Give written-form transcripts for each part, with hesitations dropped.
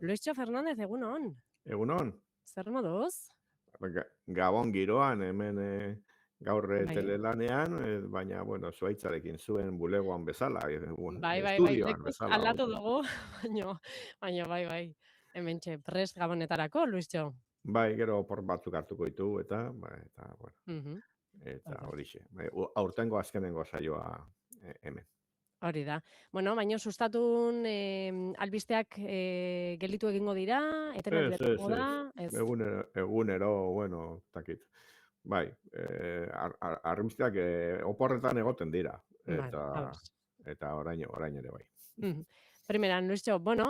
Luischo Fernández, egunon. Egunon, Zer moduz? Gabon giroan hemen gaur Bai, telelanean, baina, bueno, zuaitzarekin zuen bulegoan bezala, bai, estudioan lekuz bezala. aldatu dugu, bai. Hementxe, prest gabonetarako, Luischo. Bai, gero opor batzuk hartuko ditugu eta bueno, Mhm, eta Ados. horixe. Aurtengo azkenengo saioa hemen. Hori da. Bueno, baina sustatun albisteak gelditu egingo dira, etenaldi Ez, bat ez, egongo da, ez. ez. Egunero, bueno, takit. Bai, argazkiak oporretan egoten dira, Vale, ados. eta orain ere bai. Mhm. Primeran, Luischo, bueno,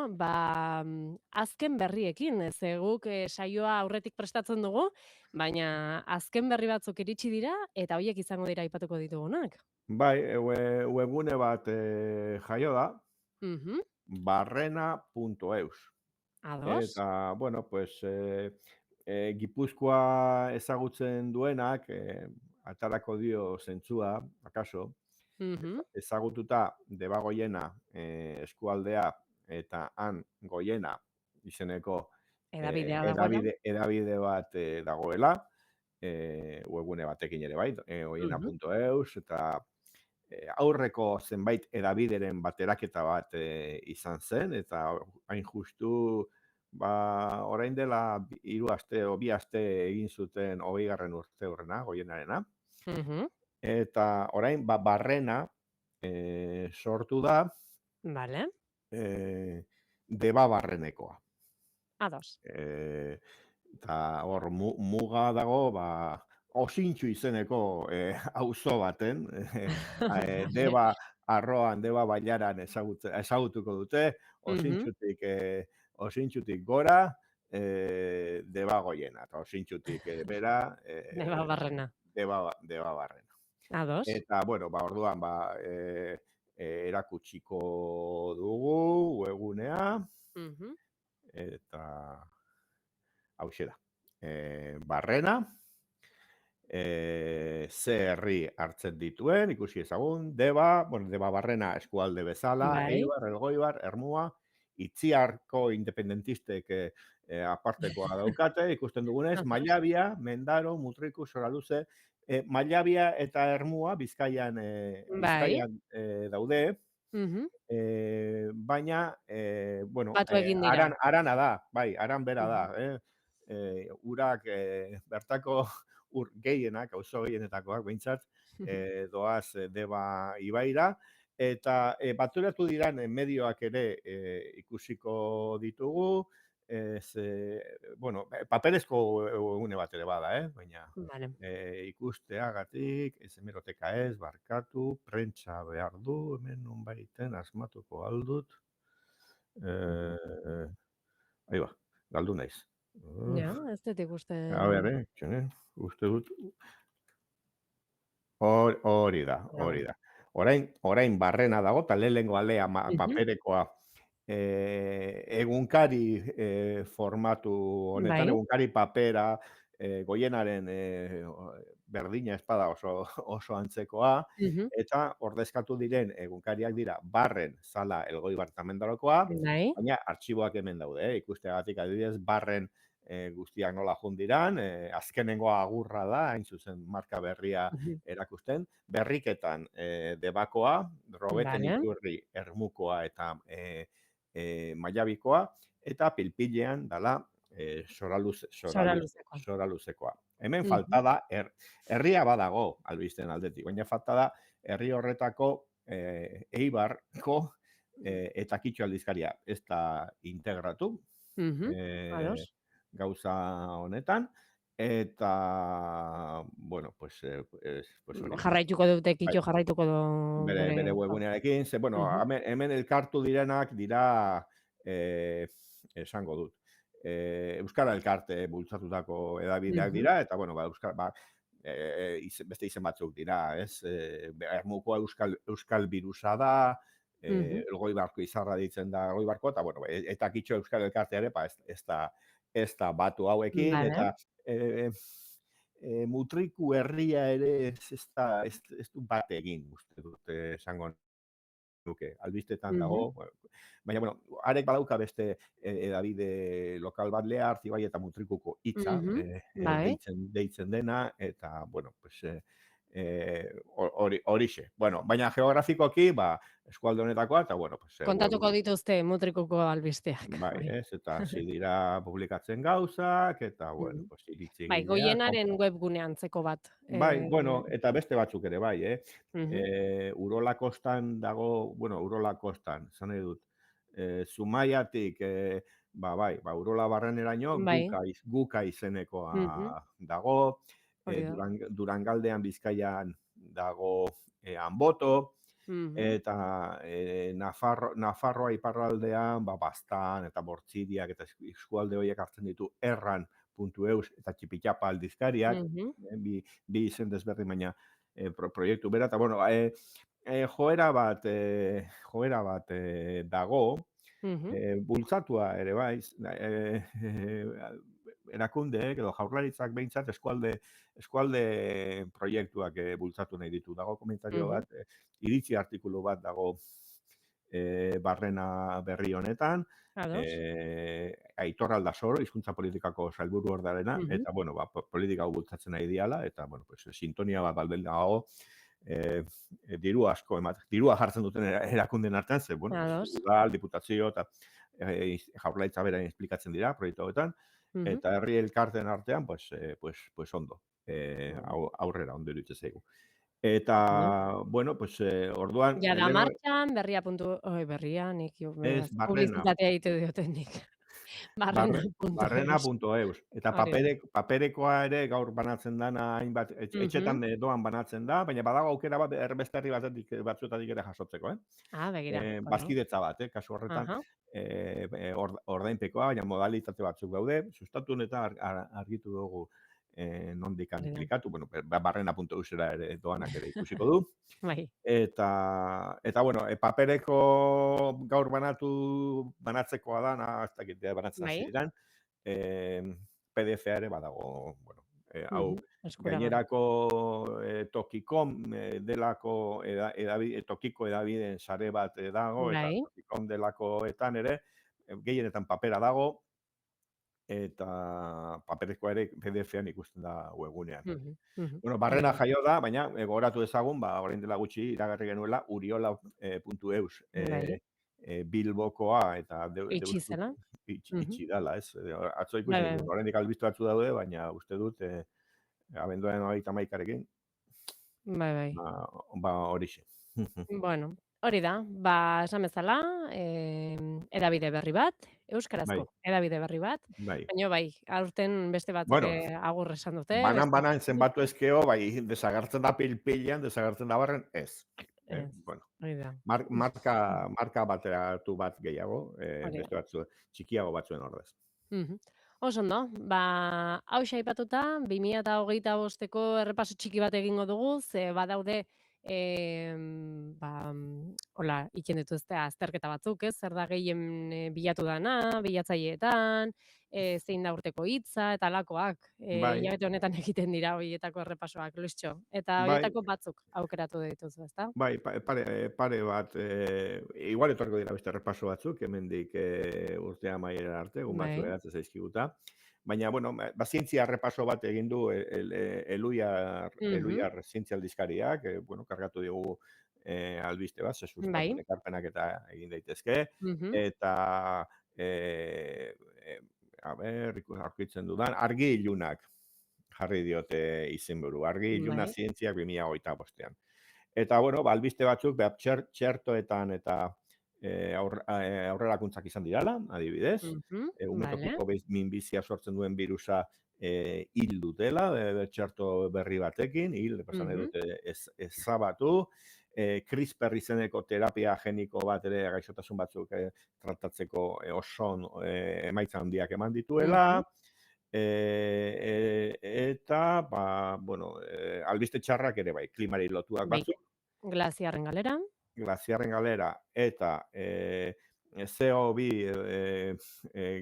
azken berriekin, ze guk saioa aurretik prestatzen dugu, baina azken berri batzuk iritsi dira, eta horiek izango dira aipatuko ditugunak. Bai, webgune bat jaio da, Mhm, barrena.eus. Ados. Eta, bueno, pues, Gipuzkoa ezagutzen duenak, atarako dio zentzua, akaso, Mhm, ezagututa Debagoiena eskualdea eta han Goiena izeneko Hedabidea dagoela. edabide bat dagoela, webgune batekin ere bai, Mhm, oiena.eus, eta aurreko zenbait edabideren bateraketa bat izan zen, eta hain justu, orain dela 3 aste o 2 aste egin zuten 20. urteurrena, Goienarena, mhm, eta orain barrena sortu da Vale. Debabarrenekoa. Ados. Eh, Eta hor muga dago, Osintxu izeneko auzo baten, Vale. Deba arroan, Deba bailaran ezagutuko dute, Mhm, Osintxutik gora, Deba Goiena, eta Osintxutik bera, Debabarrena. Deba barrena. Ados. Eta, bueno, orduan, erakutsiko dugu webgunea, Mhm, eta hauxe da. Barrena, ze herri hartzen dituen, ikusi ezagun, Deba Barrena eskualde bezala, Bai. Eibar, Elgoibar, Ermua, Itziarko independentistek apartekoa daukate, ikusten dugunez, Ados. Mallabia, Mendaro, Mutriku, Soraluze, Mallabia eta Ermua Bai. Bizkaian daude, Mhm. baina, bueno, Batu egin dira. arana da, bai, aran bera da, Mhm. urak bertako ur gehienak, auzo gehienetakoak behintzat, doaz Deba ibaira, eta baturatu diran medioak ere ikusiko ditugu, bueno, paperezko egune bat ere bada, baina Vale. ikusteagatik, ez hemeroteka ez, barkatu, prentsa behar du, hemen nonbaiten asmatuko aldut, eh, ahí ba, galdu naiz. Ja, ez dut A ber, ikusten. uste dut, hori da, hori Dago. da. Orain barrena dago, eta lehenengo alea Mhm. paperekoa egunkari formatu honetan, Bai. egunkari papera, Goienaren berdina espada oso antzekoa, Mhm. eta ordezkatu diren egunkariak dira Barren, Zala, Elgoibar eta Mendarokoa, Bai. baina artxiboak hemen daude, ikusteagatik adibidez, Barren guztiak nola jundiran, azkenengo agurra da, hain zuzen marka berria Mhm. erakusten, berriketan Debakoa, Robeten Vale. Iturri, Ermukoa eta Mallabikoa, eta pilpilean dala Soraluzekoa. Soraluzekoa. Hemen falta Mhm. da, herria badago albisten aldetik, baina falta da herri horretako Eibarko eta Kitxo aldizkaria ez da integratu Mhm. eh, Ados. gauza honetan, eta, bueno, pues hori. Jarraituko dute, Bai, kitxo jarraituko du bere. bere webgunearekin, bueno, Mhm. hemen elkartu direnak dira, esango dut, Euskara Elkarte bultzatutako edabideak Mhm. dira, eta, bueno, beste izen batzuk dira, ez? Ermukoa Euskal Birusa da, Mhm. Elgoibarko izarra ditzen da Elgoibarko, eta, bueno, eta kitxo Euskal Elkartea ere, ez da batu hauekin, Vale. eta Mutriku herria ere ez du bat egin, uste dut, esango nuke. Albistetan Mhm. dago, baina, bueno, arek badauka beste edabide lokal bat Leartz, Ibai eta Mutrikuko hitza, Mhm. Bai. deitzen dena, eta, bueno, pues, horixe. Bueno, baina geografikoki, eskualde honetakoa, eta, bueno, pues, Kontatuko dituzte Mutrikuko albisteak. bai, Bai. ez, eta hasi dira publikatzen gauzak, eta, bueno, Mhm. pues, iritsi Bai, egin dira, Goienaren webgunean antzeko bat. bai, bueno, eta beste batzuk ere bai, Mhm. Urola kostan dago, bueno, Urola kostan, esan nahi dut, Zumaiatik, Urola barreneraino Bai. Guka izenekoa Mhm. dago, Hori da. Durangaldean, Bizkaian dago Anboto, Mhm. eta Nafarroa iparraldean, Baztan eta Bortziriak eta eskualde horiek hartzen ditu erran.eus eta Txipitapa aldizkariak, Mhm. bi izen desberdin, baina proiektu bera, eta bueno, joera bat dago, Mhm. bultzatua ere bai, erakundeek edo jaurlaritzak behintzat eskualde proiektuak bultzatu nahi ditu. Dago komentario Mhm. bat, iritzi artikulu bat dago barrena berri honetan, Ados. Aitor Aldasoro, hizkuntza politikako sailburuordearena, Mhm. eta, bueno, politika hau bultzatzen nahi diala, eta, bueno, pues, sintonia bat baldin dago, diru asko dirua jartzen duten erakundeen artean, ze, bueno, pues, Ados. udal, diputazio, eta jaurlaritza bera esplikatzen dira proiektu hauetan, Mhm. eta herri elkarteen artean, pues ondo, Bueno, aurrera ondo iruditzen zaigu. bueno. Eta, bueno, pues, orduan, Jada leheno martxan, berria, nik jo, ez barrena, publizitatea egite diote nik. Barrena.eus. barrena.eus. Eta Hori da. paperekoa ere gaur banatzen dana hainbat etxetan Mhm. doan banatzen da, baina badago aukera bat beste herri batzuetatik ere jasotzeko, Ah, begira. Bueno. bazkidetza bat, kasu horretan, Aha. ordainpekoa, baina modalitate batzuk daude, sustatu eta argitu dugu nondik Hori da. klikatu, bueno, barrena.eusera ere doanak ere ikusiko du. Bai. Eta bueno, papereko gaur banatzekoa da, ez dakit, banatzen hasi Bai. diran, PDF-a ere badago, bueno, hau Mhm. Eskuragarri. gainerako Tokikom delako tokiko edabideen sare bat dago, eta Bai. Tokikom delakoetan ere, gehienetan papera dago, eta paperezkoa ere PDF-an ikusten da webgunean. Mhm. Mhm. Bueno, Hori barrena da. jaio da, baina gogoratu ezagun, orain dela gutxi iragarri genuela uriola.eus Bai. Bilbokoa eta Itxi Deustu zela. Mhm. itxi dela, ez? Atzo Bai, ikusi bai, ditut, bai. oraindik albiste batzu daude, baina uste dut abenduaren 31arekin, Bai, bai. horixe. Bueno, hori da. Esan bezala, hedabide berri bat, Bai, euskarazko hedabide berri bat, bai. baina bai, aurten beste batzuk Bueno, agur esan dute, beste banan zenbatu ezkeo, bai, desagertzen da pil-pilean, desagertzen da barren, ez. ez, Bueno, hori da. marka bateratu bat gehiago, Hori da. beste batzu txikiago batzuen ordez. Mhm. Oso ondo, hauxe aipatuta, 2025ko errepaso txiki bat egingo dugu, ze badaude, hola, egiten dituzte azterketa batzuk, ez? Zer da gehien bilatu dana, bilatzaileetan, zein da urteko hitza eta halakoak. Bai, Hilabete honetan egiten dira horietako errepasoak, Luistxo. Eta bai, horietako batzuk aukeratu dituzu, ezta? bai, pare bat, igual etorriko dira beste repaso batzuk, hemendik urtea amaiera arte, egun batzu Bai. eratzen zaizkiguta. Baina, bueno, zientzia repaso bat egin du Mhm. Eluiar zientzia aldizkariak, bueno, kargatu digu albiste bat, ze Bai. sustatuen ekarpenak eta egin daitezke, Mhm. eta e, e, a ber, aurkitzen dudan, argi ilunak jarri diote izenburu, argi iluna Bai. zientziak 2025ean. Eta, bueno, albiste batzuk, txertoetan eta aurrerakuntzak izan dirala, adibidez. Mhm. Vale. Umetokiko minbizia sortzen duen birusa hil dutela, txerto berri batekin, pasan nahi Mhm. dute ezabatu. CRISPR izeneko terapia geniko bat ere gaixotasun batzuk tratatzeko oso emaitza handiak eman dituela. Mhm. Eta, bueno, albiste txarrak ere bai, klimari lotuak Bai. batzuk, Glaziarren galera. glaziarren galera eta CO2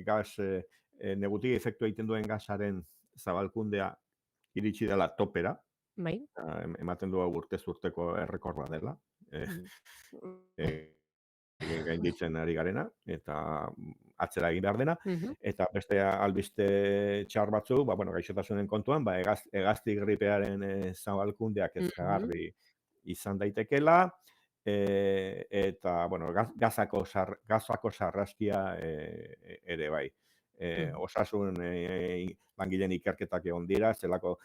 gas negutigi efektua egiten duen gasaren zabalkundea iritsi dela topera, Bai. ematen du urtez urteko errekorda dela. Mhm. Bai. gainditzen ari garena, eta atzera egin behar dena, Mhm. eta beste albiste txar batzuk, bueno, gaixotasunen kontuan, hegazti gripearen zabalkundeak Mhm. kezkagarri izan daitekela, eta, bueno, gazako sarraskia ere bai. Mhm. Osasun langileen ikerketak egon dira, zelako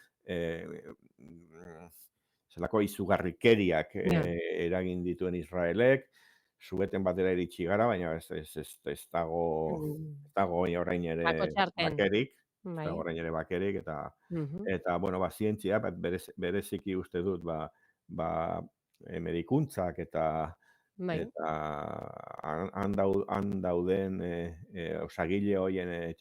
izugarrikeriak Ja. eragin dituen Israelek, subeten batera iritsi gara, baina ez dago, Mm. ez dago orain ere Bakotxarten. bakerik, ez Bai. dago orain ere bakerik, Mhm. eta bueno, zientzia, bereziki uste dut, medikuntzak Bai. eta han dauden osagile hoien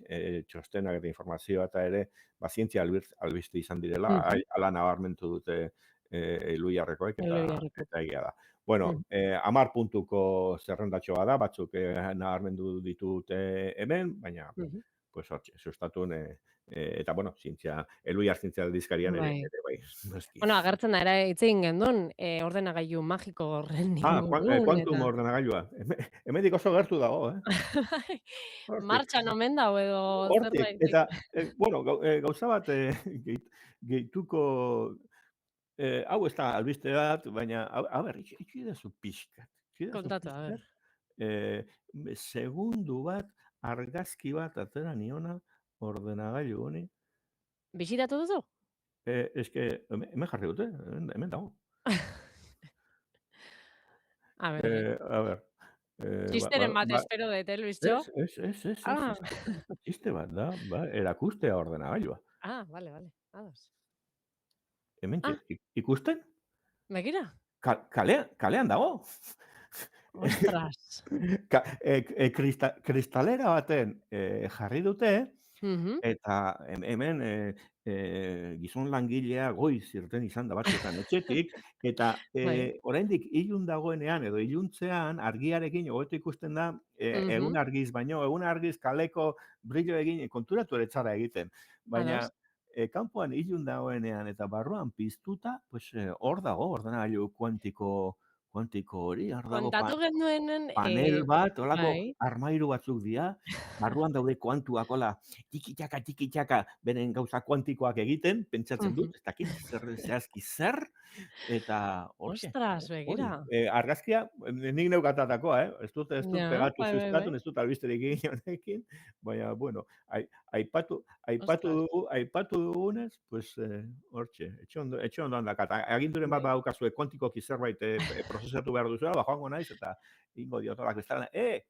txostenak eta informazioa eta ere, zientzia albiste izan direla, Mhm. hala nabarmentu dute Elhuyarrekoek Elhuyarreko. eta egia da. Bueno, Mhm. 10 puntuko zerrendatxoa da, batzuk nabarmendu ditute hemen, baina Mhm. pues hortxe, sustatun eta bueno, Elhuyar zientzia aldizkarian Bai. ere bai, noski. Bueno, agertzen da ere hitz egin genuen, ordenagailu magiko horren ingurun Kuantum eta ordenagailua. Hemendik oso gertu dago, bai, Hortik. martxan omen dago edo Hortik, zerbait. eta, bueno, gauza bat gehituko, hau ez da albiste bat, baina, a ber, itxidazu pixkat, Kontatu, a ber. eh, segundu bat, argazki bat atera niona ordenagailu honi, Bisitatu duzu? eske, hemen jarri dute, hemen dago. A ber, A ber, txisteren bat espero dut, Luistxo? ez Ah, da txiste bat da, erakustea ordenagailua. vale, vale, ados. Hementxe, Ah, ikusten? begira. Kalean dago. Ostras. Kristalera baten jarri dute, Mhm. eta hemen gizon langilea goiz irten izan da batzuetan etxetik, eta Bai. oraindik ilun dagoenean edo iluntzean argiarekin hobeto ikusten da Mhm. egun argiz baino, egun argiz kaleko brillo egin konturatu ere txara egiten. Baina Ados. kanpoan ilun dagoenean eta barruan piztuta, pues hor dago ordenagailu kuantiko hori, hor dago Kontatu genuenen, panel bat, holako bai. armairu batzuk dira, barruan daude kuantuak, hola, tiki-taka, beren gauza kuantikoak egiten, pentsatzen Mhm. dut, ez dakit zer zehazki zer, eta hortxe, Ostras, hori. begira. Argazkia, nik neukatatakoa, ez dut Ja, pegatu bai, bai, bai. sustatu, ez dut albisterik egin honekin, baina, bueno, Ostras. aipatu dugunez, pues hortxe, etxe ondo handakat. Aginduren bat Bai. badaukazue kontikoki zerbait prozesatu behar duzuela, joango naiz, eta ingo diotolak bezala, A ber,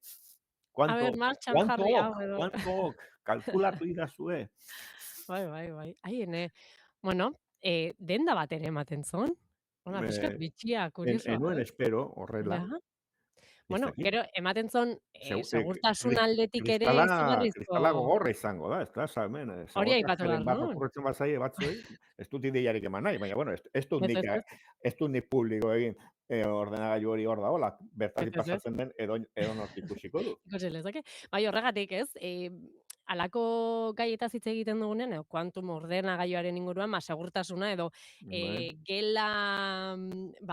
kuanto, martxan jarri hau kuantook, edo. kuantook, kalkulatu idazue. Bai, bai, bai. Ai, ene. Bueno, denda bat ere ematen zon. Ona, pixkat Eh, bitxia, kuriosoa, enuen espero horrela, Ja. ez Bueno, dakit. gero ematen zon, segurtasun aldetik ere Kristala, izugarrizko kristala gogorra izango da, ezta, hemen, hori aipatu segurtasunaren behar bat nuen. okurritzen batzaie batzuei, ez dut ideiarik eman nahi, baina, bueno, Ez, ez, ez. ez dut nik publiko egin ordenagailu hori hor dagoela, Ez, bertatik ez, ez. pasatzen den edonork ikusiko du. Ikusi lezake. Bai, horregatik, ez? Halako gaietaz hitz egiten dugunean, edo kuantum ordenagailuaren inguruan, segurtasuna edo Bai. gela,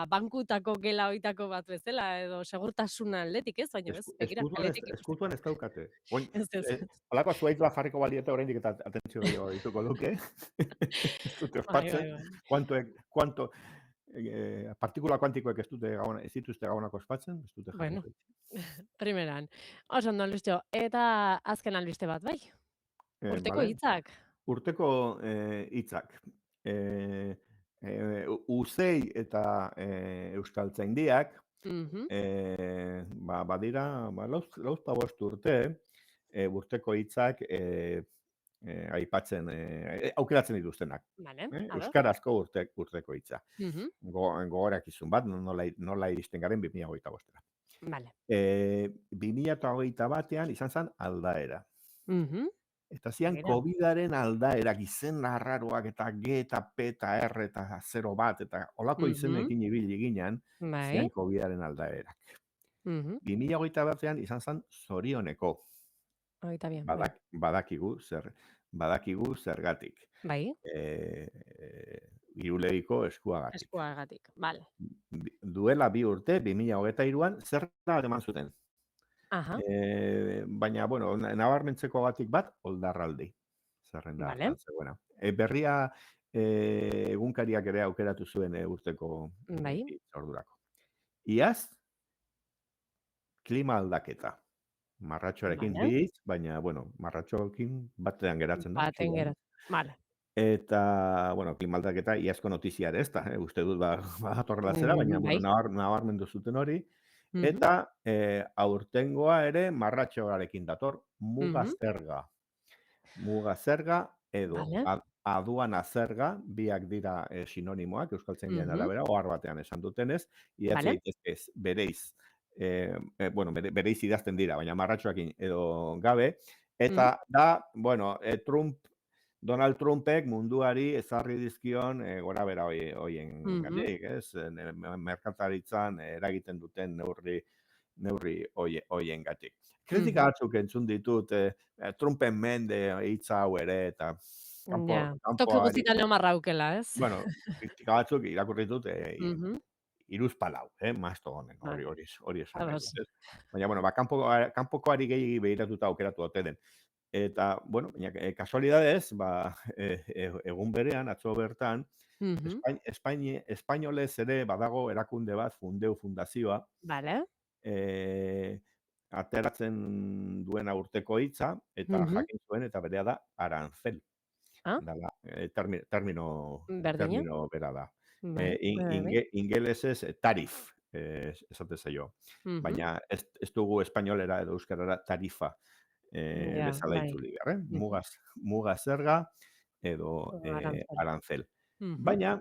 bankutako gela hoitako bat bezala, edo segurtasuna aldetik, ez? Baina ez, begira, kaletik ikusteko. Ezkutuan ez daukate. Ez, ez, ez. Halako zuhaitz bat jarriko baliete oraindik eta atentzio gehiago dituko luke. Ez dute Bai, ospatzen, bai, bai. partikula kuantikoek ez dituzte gabonako ospatzen, ez dute Bueno, jarriko. primeran. Oso ondo, Luistxo. Eta azken albiste bat, bai? Urteko Bale? hitzak. Urteko hitzak. Uzei eta euskaltzaindiak, Mhm. badira, lauzpabost urte, urteko hitzak aipatzen, aukeratzen dituztenak. Vale, ados. Euskarazko urteko hitza. Mhm. Gogorakizun bat, nola iristen garen 2025-era. Vale. 2021ean izan zen aldaera. Mhm. Eta zian Begira. COVID-aren aldaerak, izen arraroak eta G eta P eta R eta 0 bat, eta olako Mhm. izenekin ibili ginean, zian Bai. COVID-aren aldaerak. Mhm. 2021ean izan zen zorioneko, Hogeita bien, bai. badakigu zergatik. Bai. Irulegiko eskuagatik. Eskuagatik, vale. duela 2 urte, 2023an, zerrenda bat eman zuten. Aha, Baina, bueno, nabarmentzeko bat, Oldarraldi, zerrenda vale, hartan zegoena. Berria egunkariak ere aukeratu zuen urteko bai, hitzordurako. Iaz, klima aldaketa. Marratxoarekin vale, bi hitz, baina, bueno, marratxoekin batean geratzen da, baten zugan. gera. Vale. Eta, bueno, klima aldaketa iazko notizia ere ez da, uste dut badatorrela zera, baina, bueno, Bai. nabarmendu zuten hori. Mhm, Eta aurtengoa ere marratxoarekin dator, muga mhm, zerga. Muga zerga edo vale, aduana zerga, biak dira sinonimoak, euskaltzaindiaren mhm, arabera, ohar batean esan dutenez, idatzi vale, daitezke bereiz, bueno, bereiz idazten dira, baina marratxoakin edo gabe, mhm, eta da, bueno, Donald Trumpek munduari ezarri dizkion gorabehera hoien mhm, gandik, ez? Merkataritzan eragiten duten neurri hoiengatik. Kritika mhm. batzuk entzun ditut, Trumpen mende hitza hau ere, eta Ja, toki kanpoari, guztietan hamarra aukela, ez? bueno, kritika batzuk irakurri ditut, Mhm, hiruzpalau, Mastodonen, vale, hori esan nahi dut, ados. ez? Baina, bueno, kanpokoari gehiegi begiratuta aukeratu ote den. Eta, bueno, baina, kasualidadez, egun berean, atzo bertan, Mhm, Espainolez ere badago erakunde bat, fundazioa, vale, eh, ateratzen duena urteko hitza, eta mhm, jakin zuen, eta berea da arancel. ah, Dala, berdina, termino bera da. bai, bai, bai, Ingelesez tarif, esate zaio. mhm, Baina ez dugu espainolera edo euskarara tarifa ja, bezala bai, itzuli behar, mhm, muga zerga edo arantzal, arancel. mhm, Baina,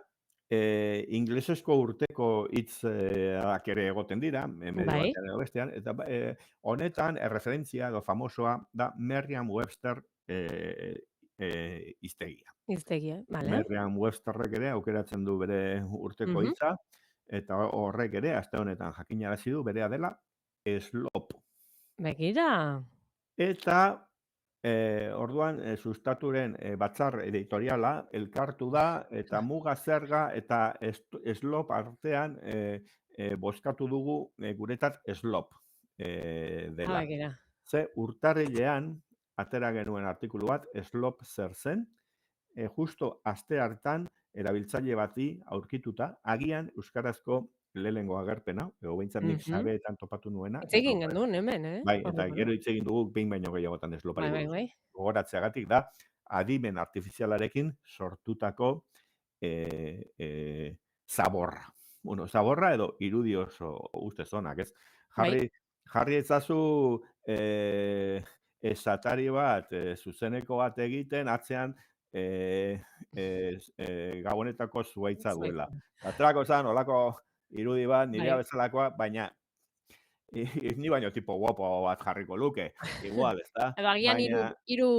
inglesezko urteko hitzak ere egoten dira, medio bai, batean edo bestean, eta honetan erreferentzia edo famosoa da Merriam-Webster hiztegia. hiztegia, vale, Merriam-Websterrek ere aukeratzen du bere urteko mhm, hitza, eta horrek ere aste honetan jakinarazi du berea dela slop. begira, Eta orduan sustaturen batzar editoriala elkartu da eta muga zerga eta slop artean bozkatu dugu guretzat slop dela. begira, Ze urtarrilean atera genuen artikulu bat slop zer zen, justo aste hartan erabiltzaile bati aurkituta, agian euskarazko lehenengo agerpena, edo behintzat nik mhm, sareetan topatu nuena, hitz egin genuen hemen, bai, eta horri gero buruz, hitz egin dugu behin baino gehiagotan eslopari bai, bai, buruz. bai, Gogoratzeagatik da, adimen artifizialarekin sortutako zaborra. Bueno, zaborra edo irudi oso ustez onak, ez? bai, Jarri ezazu esatari bat, zuzeneko bat egiten, atzean gabonetako zuhaitza duela. zuhaitza, Aterako zen, olako irudi bat, nirea bai. bezalakoa, baina ni baino tipo guapo bat jarriko luke, igual, ezta? Edo agian Baina, hiru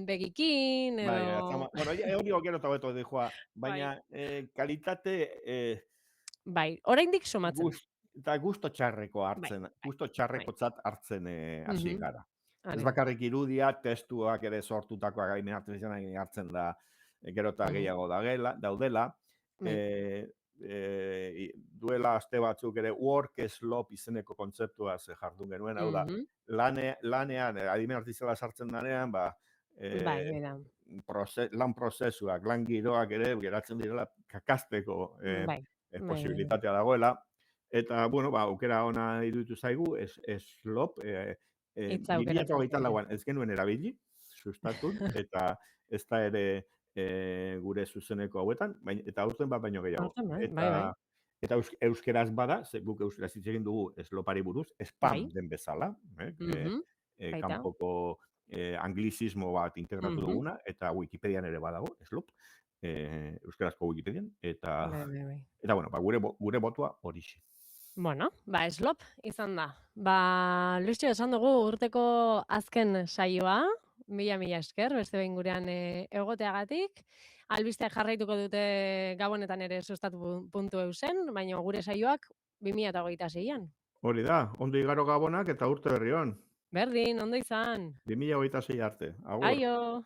begikin bai, edo bueno, hori gero eta hobeto dijoa, bai, baina kalitate bai, oraindik somatzen. eta gusto txarreko Bai, hartzen, bai, gusto bai. txarrekotzat hartzen hasi Mhm, gara. Ez are. bakarrik irudia, testuak ere sortutakoa gaimen artifizialak hartzen da, gero eta Mhm, gehiago daudela. bai. Duela aste batzuk ere work slop izeneko kontzeptua jardun genuen, hau da, Mhm, lanean, adimen artifiziala sartzen denean, bai, eh, hori da. lan prozesuak, lan giroak ere geratzen direla kakazteko Bai, bai, bai, bai. posibilitatea dagoela. Eta, bueno, aukera ona iruditu zaigu, slop, Hitza aukeratzen 2024 zenuen. an ez genuen erabili, sustatun, eta ez da ere gure zuzeneko hauetan, eta aurten bat baino gehiago. Aurten bai, bai, bai. Eta euskeraz bada, ze guk euskeraz hitz egin dugu slopari buruz, spam Bai, den bezala, mhm, baita. kanpoko anglizismo bat integratu Mhm, duguna, eta Wikipedian ere badago, slop, euskarazko Wikipedian, bai, bai, bai. eta bueno, gure botua horixe. Bueno, slop izan da. Luistxo, esan dugu urteko azken saioa, mila esker, beste behin gurean egoteagatik. Albisteak jarraituko dute gabonetan ere sustatu.eusen, baina gure saioak 2026an. Hori da, ondo igaro gabonak eta urte berri on. Berdin, ondo izan. 2026 arte. Agur. Aio!